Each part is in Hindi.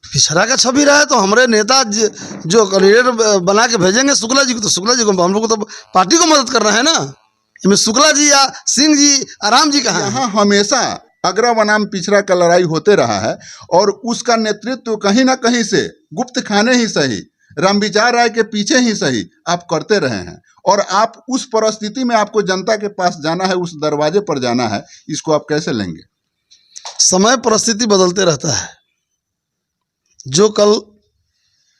पिछड़ा का छवि रहा है तो हमारे नेता जो कैंडिडेट बना के भेजेंगे शुक्ला जी को, तो शुक्ला जी को हम लोग को तो पार्टी को मदद करना है ना। इसमें शुक्ला जी या सिंह जी राम जी कहाँ यहाँ हमेशा अगरा बनाम पिछड़ा का लड़ाई होते रहा है और उसका नेतृत्व कहीं ना कहीं से गुप्त खाने ही सही, रामविचार राय के पीछे ही सही आप करते रहे हैं। और आप उस परिस्थिति में आपको जनता के पास जाना है, उस दरवाजे पर जाना है, इसको आप कैसे लेंगे? समय परिस्थिति बदलते रहता है। जो कल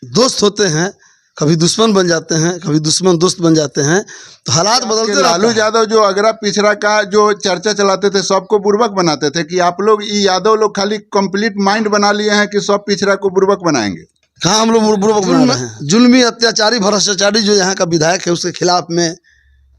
दोस्त होते हैं कभी दुश्मन बन जाते हैं, कभी दुश्मन दोस्त बन जाते हैं, तो हालात बदलते। लालू यादव जो अगरा पिछड़ा का जो चर्चा चलाते थे, सबको बुर्बक बनाते थे कि आप लोग यादव लोग खाली कंप्लीट माइंड बना लिए हैं कि सब पिछड़ा को बुर्बक बनाएंगे। कहाँ हम लोग बुर्बक बना रहे हैं? जुल्मी अत्याचारी भ्रष्टाचारी जो यहाँ का विधायक है उसके खिलाफ में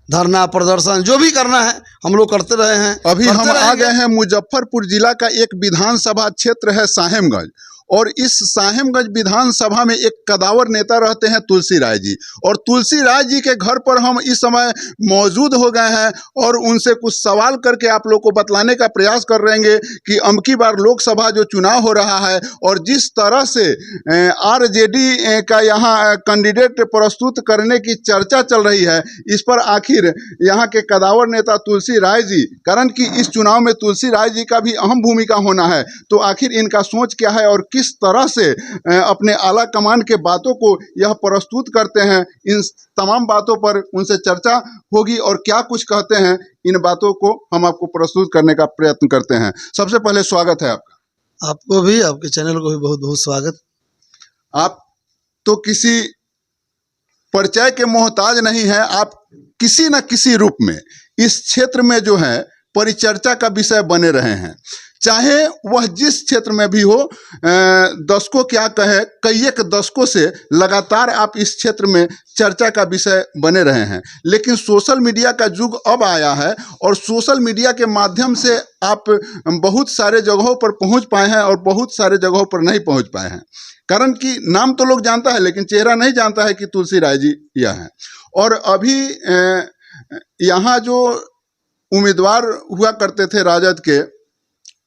धरना प्रदर्शन जो भी करना है हम लोग करते रहे हैं। अभी हम आ गए हैं मुजफ्फरपुर जिला का एक विधानसभा क्षेत्र है साहेबगंज, और इस साहेबगंज विधानसभा में एक कदावर नेता रहते हैं तुलसी राय जी, और तुलसी राय जी के घर पर हम इस समय मौजूद हो गए हैं और उनसे कुछ सवाल करके आप लोग को बतलाने का प्रयास कर रहेंगे कि अबकी बार लोकसभा जो चुनाव हो रहा है और जिस तरह से आरजेडी का यहाँ कैंडिडेट प्रस्तुत करने की चर्चा चल रही है, इस पर आखिर यहाँ के कदावर नेता तुलसी राय जी, कारण कि इस चुनाव में तुलसी राय जी का भी अहम भूमिका होना है, तो आखिर इनका सोच क्या है और किस तरह से अपने आला कमान के बातों को यह प्रस्तुत करते हैं, इन तमाम बातों पर उनसे चर्चा होगी और क्या कुछ कहते हैं, इन बातों को हम आपको प्रस्तुत करने का प्रयत्न करते हैं। सबसे पहले स्वागत है आपका। आपको भी, आपके चैनल को भी बहुत बहुत स्वागत। आप तो किसी परिचय के मोहताज नहीं है, आप किसी न किसी रूप में इस क्षेत्र में जो है परिचर्चा का विषय बने रहे हैं, चाहे वह जिस क्षेत्र में भी हो। दशकों क्या कहे, कई एक दशकों से लगातार आप इस क्षेत्र में चर्चा का विषय बने रहे हैं, लेकिन सोशल मीडिया का युग अब आया है और सोशल मीडिया के माध्यम से आप बहुत सारे जगहों पर पहुंच पाए हैं और बहुत सारे जगहों पर नहीं पहुंच पाए हैं, कारण कि नाम तो लोग जानता है लेकिन चेहरा नहीं जानता है कि तुलसी राय जी यह हैं। और अभी यहाँ जो उम्मीदवार हुआ करते थे राजद के,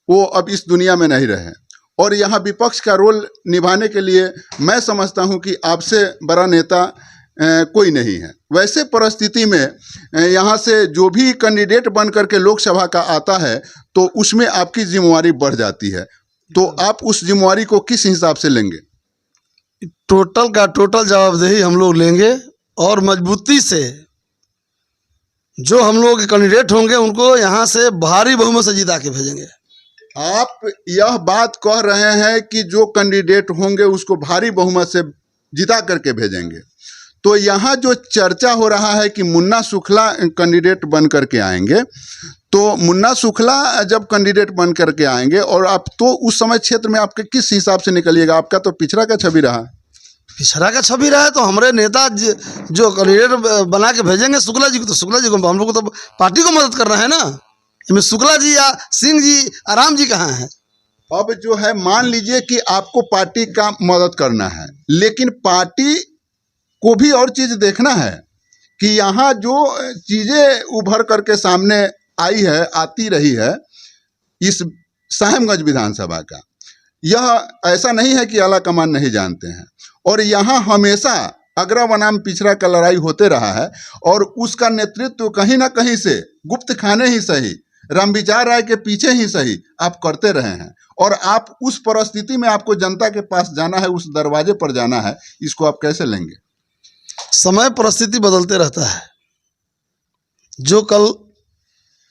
वो अब इस दुनिया में नहीं रहे और यहाँ विपक्ष का रोल निभाने के लिए मैं समझता हूँ कि आपसे बड़ा नेता कोई नहीं है। वैसे परिस्थिति में यहाँ से जो भी कैंडिडेट बन करके लोकसभा का आता है तो उसमें आपकी जिम्मेवारी बढ़ जाती है, तो आप उस जिम्मेवारी को किस हिसाब से लेंगे? टोटल का टोटल जवाबदेही हम लोग लेंगे और मजबूती से जो हम लोग के कैंडिडेट होंगे उनको यहाँ से भारी बहुमत से जिता के भेजेंगे। आप यह बात कह रहे हैं कि जो कैंडिडेट होंगे उसको भारी बहुमत से जिता करके भेजेंगे, तो यहाँ जो चर्चा हो रहा है कि मुन्ना शुक्ला कैंडिडेट बन करके आएंगे, तो मुन्ना शुक्ला जब कैंडिडेट बन करके आएंगे और आप तो उस समय क्षेत्र में आपके किस हिसाब से निकलिएगा? आपका तो पिछड़ा का छवि रहा है। पिछड़ा का छवि रहा है तो हमारे नेता जो कैंडिडेट बना के भेजेंगे शुक्ला जी को, तो शुक्ला जी को हम लोग को तो पार्टी को मदद करना है ना। इसमें शुक्ला जी या सिंह जी राम जी कहाँ हैं? अब जो है मान लीजिए कि आपको पार्टी का मदद करना है, लेकिन पार्टी को भी और चीज़ देखना है कि यहाँ जो चीज़ें उभर करके सामने आई है, आती रही है इस साहेबगंज विधानसभा का, यह ऐसा नहीं है कि आला कमान नहीं जानते हैं और यहाँ हमेशा अगरा बनाम पिछड़ा का लड़ाई होते रहा है और उसका नेतृत्व कहीं ना कहीं से गुप्त खाने ही सही, रामविचार राय के पीछे ही सही आप करते रहे हैं और आप उस परिस्थिति में आपको जनता के पास जाना है, उस दरवाजे पर जाना है, इसको आप कैसे लेंगे? समय परिस्थिति बदलते रहता है। जो कल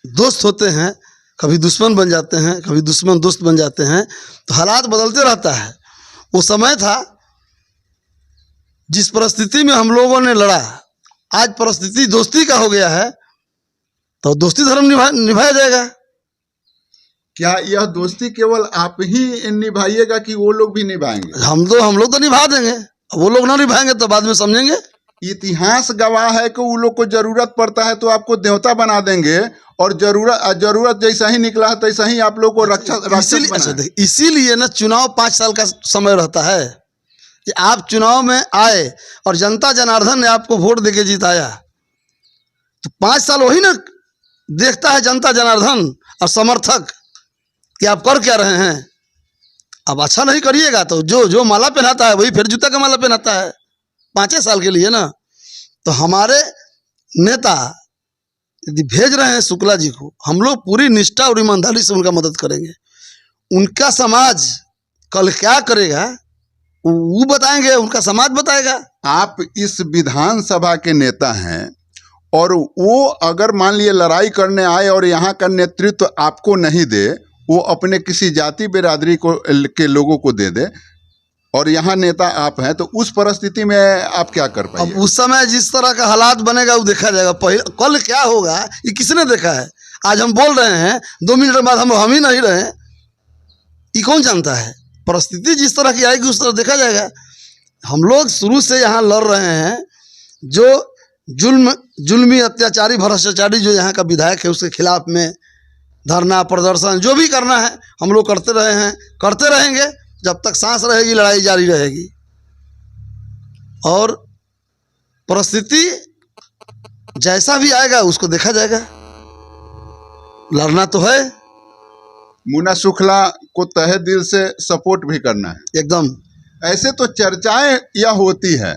दोस्त होते हैं कभी दुश्मन बन जाते हैं, कभी दुश्मन दोस्त बन जाते हैं, तो हालात बदलते रहता है। वो समय था जिस परिस्थिति में हम लोगों ने लड़ा, आज परिस्थिति दोस्ती का हो गया है, तो दोस्ती धर्म निभाया जाएगा। क्या यह दोस्ती केवल आप ही निभाइएगा कि वो लोग भी निभाएंगे? हम लोग तो निभा देंगे, वो लोग ना निभाएंगे तो बाद में समझेंगे। इतिहास गवाह है कि वो लोग को जरूरत पड़ता है तो आपको देवता बना देंगे और जरूरत जैसा ही निकला है तैसा ही आप लोग को इसीलिए ना चुनाव 5 साल का समय रहता है कि आप चुनाव में आए और जनता जनार्दन ने आपको वोट देके जिताया, तो 5 साल वही ना देखता है जनता जनार्दन और समर्थक कि आप कर क्या रहे हैं। अब अच्छा नहीं करिएगा तो जो जो माला पहनाता है वही फिर जूता का माला पहनाता है 5 साल के लिए ना। तो हमारे नेता यदि भेज रहे हैं शुक्ला जी को, हम लोग पूरी निष्ठा और ईमानदारी से उनका मदद करेंगे। उनका समाज कल क्या करेगा वो बताएंगे, उनका समाज बताएगा। आप इस विधानसभा के नेता हैं और वो अगर मान लिए लड़ाई करने आए और यहाँ का नेतृत्व आपको नहीं दे, वो अपने किसी जाति बिरादरी को के लोगों को दे दे, और यहाँ नेता आप हैं, तो उस परिस्थिति में आप क्या कर अब पाएंगे? उस समय जिस तरह का हालात बनेगा वो देखा जाएगा। पहले कल क्या होगा ये किसने देखा है? आज हम बोल रहे हैं, 2 मिनट बाद हम ही नहीं रहे, ये कौन जानता है? परिस्थिति जिस तरह की आएगी उस तरह देखा जाएगा। हम लोग शुरू से यहाँ लड़ रहे हैं। जो जुल्मी अत्याचारी भ्रष्टाचारी जो यहाँ का विधायक है उसके खिलाफ में धरना प्रदर्शन जो भी करना है हम लोग करते रहे हैं, करते रहेंगे। जब तक सांस रहेगी लड़ाई जारी रहेगी। और परिस्थिति जैसा भी आएगा उसको देखा जाएगा। लड़ना तो है, मुन्ना शुक्ला को तहे दिल से सपोर्ट भी करना है एकदम। ऐसे तो चर्चाएं यह होती है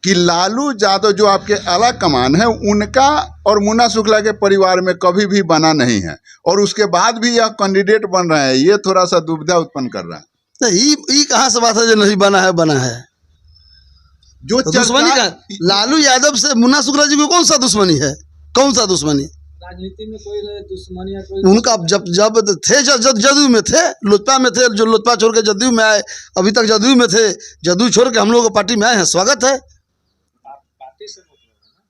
कि लालू यादव जो आपके आला कमान है उनका और मुन्ना शुक्ला के परिवार में कभी भी बना नहीं है, और उसके बाद भी यह कैंडिडेट बन रहा है। ये थोड़ा सा दुविधा उत्पन्न कर रहा है। ये कहाँ से बात है जो नहीं बना है? बना है। जो तो दुश्मनी का लालू यादव से मुन्ना शुक्ला जी को कौन सा दुश्मनी है? कौन सा दुश्मनी? राजनीति में कोई दुश्मनी या कोई उनका जब थे जदयू में थे, लोजपा में थे, जो लोजपा छोड़ के जदयू में आए, अभी तक जदयू में थे, जदयू छोड़ के हम लोग पार्टी में आए हैं, स्वागत है।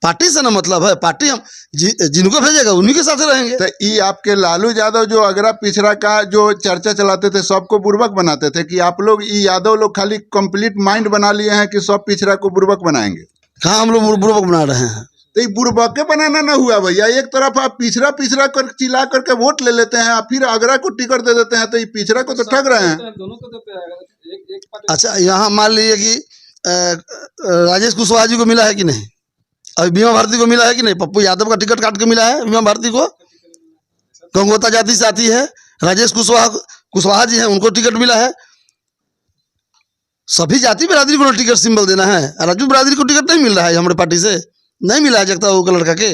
पार्टी से ना मतलब है, पार्टी हम जिनको भेजेगा उन्हीं के साथ रहेंगे। तो ये आपके लालू यादव जो अगरा पिछड़ा का जो चर्चा चलाते थे, सबको बुर्बक बनाते थे कि आप लोग ये यादव लोग खाली कंप्लीट माइंड बना लिए हैं कि सब पिछड़ा को बुर्बक बनाएंगे। कहाँ हम लोग बुर्बक बना रहे हैं? तो ये बुर्बक बनाना ना हुआ भैया। एक तरफ आप पिछड़ा पिछड़ा कर चिल्ला करके वोट ले लेते हैं, फिर अगरा को टिकट दे देते हैं, तो ये पिछड़ा को तो ठग रहे हैं। दोनों को देते हैं। एक पार्टी अच्छा, यहाँ मान लीजिए कि राजेश कुशवाहा जी को मिला है कि नहीं? अभी बीमा भारती को मिला है कि नहीं? पप्पू यादव का टिकट काट के मिला है बीमा भारती को। गंगोता जाति से आती है। राजेश कुशवाहा जी हैं, उनको टिकट मिला है। सभी जाति बिरादरी को टिकट सिंबल देना है। राजू बिरादरी को टिकट नहीं मिल रहा है हमारे पार्टी से, नहीं मिला है जगता वो लड़का के।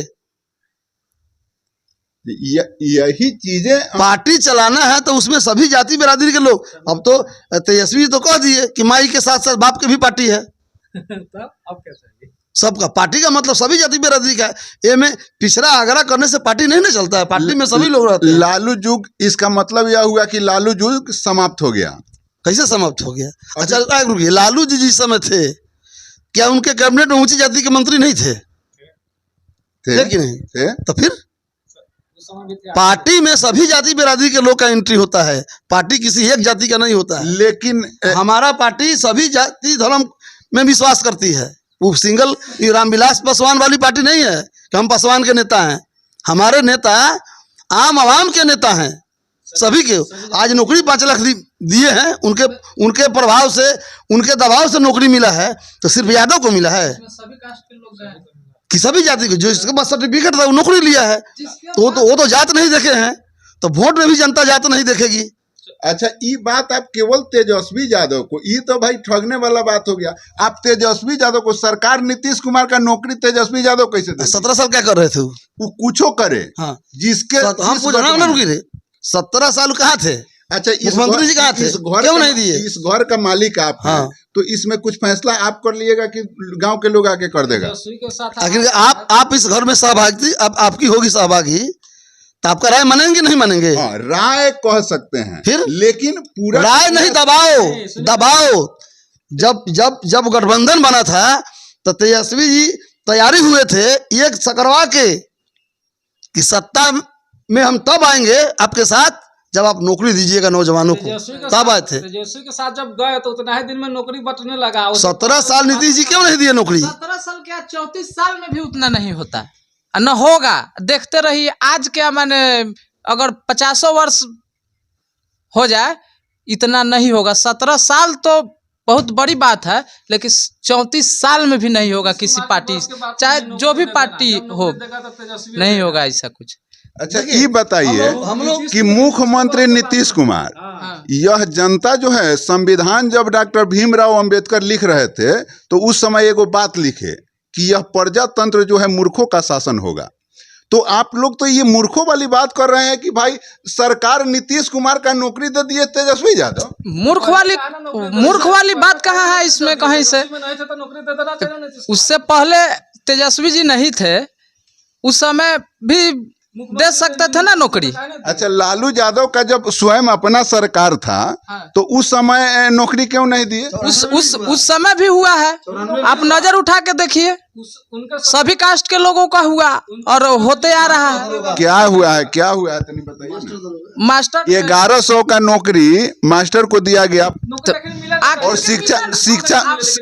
यही चीजें पार्टी चलाना है तो उसमें सभी जाति बिरादरी के लोग। अब तो तेजस्वी तो कह दिए कि माई के साथ साथ बाप के भी पार्टी है। तब अब कैसे है? सबका पार्टी का मतलब सभी जाति बिरादरी का है। ये में पिछड़ा आगरा करने से पार्टी नहीं ना चलता है, पार्टी में सभी लोग रहते हैं। लालू युग, इसका मतलब यह हुआ कि लालू युग समाप्त हो गया। कैसे समाप्त हो गया? अच्छा रुकिए, लालू जी जिस समय थे क्या उनके कैबिनेट में ऊंची जाति के मंत्री नहीं थे? थे कि नहीं थे? तो फिर पार्टी में सभी जाति बिरादरी के लोग का एंट्री होता है, पार्टी किसी एक जाति का नहीं होता है। लेकिन हमारा पार्टी सभी जाति धर्म में विश्वास करती है। वो सिंगल रामविलास पासवान वाली पार्टी नहीं है कि हम पासवान के नेता हैं। हमारे नेता आम आवाम के नेता हैं, सभी के। आज नौकरी 5 लाख दिए हैं, उनके प्रभाव से, उनके दबाव से नौकरी मिला है। तो सिर्फ यादव को मिला है सभी कास्ट के लोग गए कि सभी जाति को? जो इसके पास सर्टिफिकेट था वो नौकरी लिया है, तो वो तो जात नहीं देखे हैं। तो वोट में भी जनता जात नहीं देखेगी। अच्छा, ये बात आप केवल तेजस्वी यादव को, ये तो भाई ठगने वाला बात हो गया। आप तेजस्वी यादव को, सरकार नीतीश कुमार का नौकरी तेजस्वी यादव कैसे दे? 17 साल क्या कर रहे थे वो कुछो करे। हाँ, जिसके हम पूछना ना रुकी रे, 17 साल कहाँ थे? अच्छा, मुख्यमंत्री जी कहाँ थे? क्यों नहीं दिए? इस घर का मालिक आप हैं, हाँ। तो इसमें कुछ फैसला आप कर लिएगा कि गांव के लोग आके कर देगा? तेजस्वी के साथ आखिर आप इस घर में सहभागी, अब आपकी होगी सहभागी, तो आपका राय मानेंगे नहीं मानेंगे? हाँ, राय कह सकते हैं, फिर लेकिन पूरा राय नहीं, दबाओ। जब गठबंधन बना था तो तेजस्वी जी तैयारी हुए थे एक सकरवा के कि सत्ता में हम तब आएंगे आपके साथ जब आप नौकरी दीजिएगा नौजवानों को, तब आए थे। तेजस्वी के साथ जब गए तो उतना ही दिन में नौकरी बंटने लगा। 17 साल नीतीश जी क्यों नहीं दिए नौकरी? 17 साल क्या 34 साल में भी उतना नहीं होता न होगा। देखते रहिए, आज क्या मैंने अगर 50 वर्ष हो जाए इतना नहीं होगा। 17 साल तो बहुत बड़ी बात है, लेकिन 34 साल में भी नहीं होगा किसी पार्टी, चाहे जो भी पार्टी हो, नहीं होगा ऐसा कुछ। अच्छा ये बताइए हम लोग कि मुख्यमंत्री नीतीश कुमार हाँ। यह जनता जो है, संविधान जब डॉक्टर भीमराव अंबेडकर लिख रहे थे तो उस समय एगो बात लिखे कि यह प्रजातंत्र जो है मूर्खों का शासन होगा। तो आप लोग तो ये मूर्खों वाली बात कर रहे हैं कि भाई सरकार नीतीश कुमार का नौकरी दे दिए तेजस्वी यादव। मूर्ख वाली बात कहाँ है इसमें कहीं से? उससे पहले तेजस्वी जी नहीं थे, उस समय भी दे सकते थे ना नौकरी। अच्छा, लालू यादव का जब स्वयं अपना सरकार था तो उस समय नौकरी क्यों नहीं दिए? उस समय भी हुआ है, आप नजर उठा के देखिए, सभी कास्ट के लोगों का हुआ और होते आ रहा है। क्या हुआ है, क्या हुआ है तनी बताइए ना। मास्टर 1100 का नौकरी मास्टर को दिया गया आखिर- और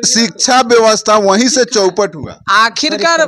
शिक्षा व्यवस्था वहीं से चौपट हुआ। आखिरकार